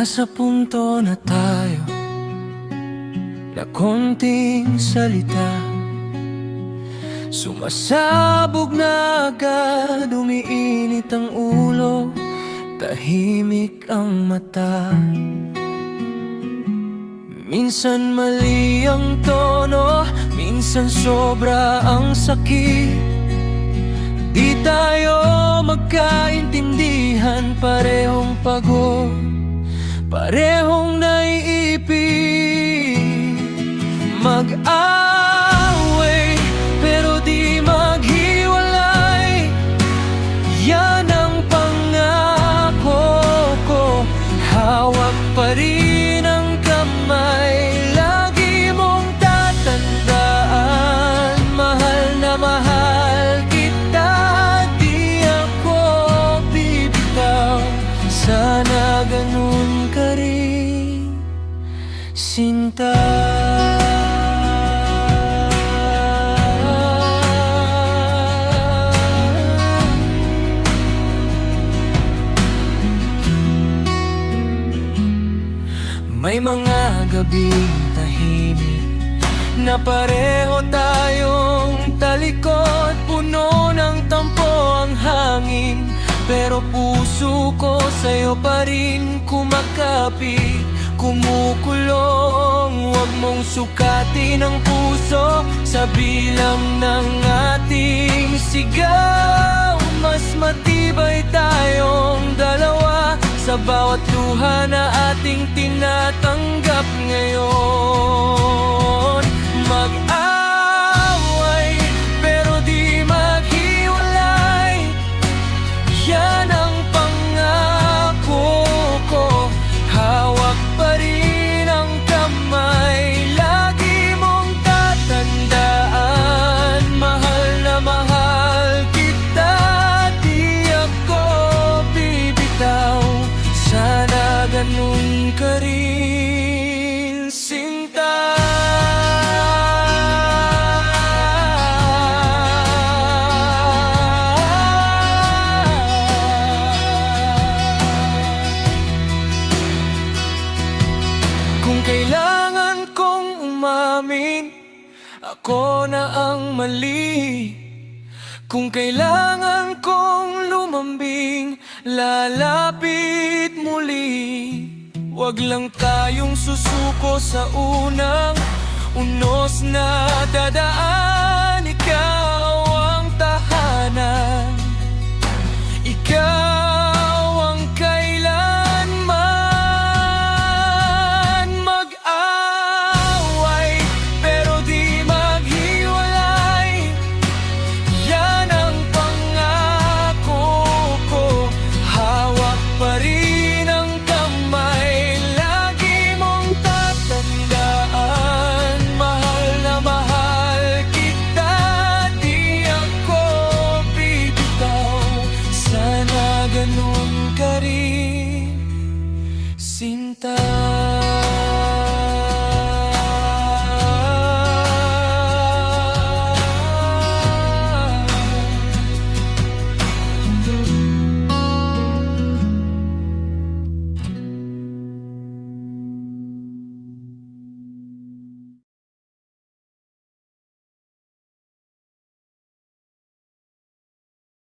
Nasa punto na tayo na konting salita sumasabog na agad, umiinit ang ulo, tahimik ang mata. Minsan mali ang tono, minsan sobra ang sakit. Di tayo magkaintindihan, parehong pagod, parehong naiipit. Mag-away pero di maghiwalay, yan ang pangako ko. Hawak pa rin ang kamay, lagi mong tatandaan, mahal na mahal kita, di ako bibitaw. Sana ganun ka rin, Sinta. May mga gabing tahimik na pareho tayong talikod, puno ng tampo ang hangin, pero puso ko sa'yo pa rin kumakapit, kumukulong. Huwag mong sukatin ang puso sa bilang ng ating sigaw. Mas matibay tayong dalawa sa bawat luha na ating tinatanggap ngayon. Mag-away pero di maghiwalay, yan ang pangako ko. Hawak pa rin ang kamay, lagi mong tatandaan, mahal na mahal kita, di ako bibitaw. Sana ganun ka rin, Sinta. Kung kailangan kong umamin, ako na ang mali. Kung kailangan kong lumambing, lalapit muli. Huwag lang tayong susuko sa unang unos na dadaan. Ikaw ang tahanan, ikaw ang kailanman. Mag-away pero di maghiwalay, yan ang pangako ko. Hawak pa rin ang kamay, lagi mong tatandaan, mahal na mahal kita, di ako bibitaw. Sana ganun ka rin, Sinta.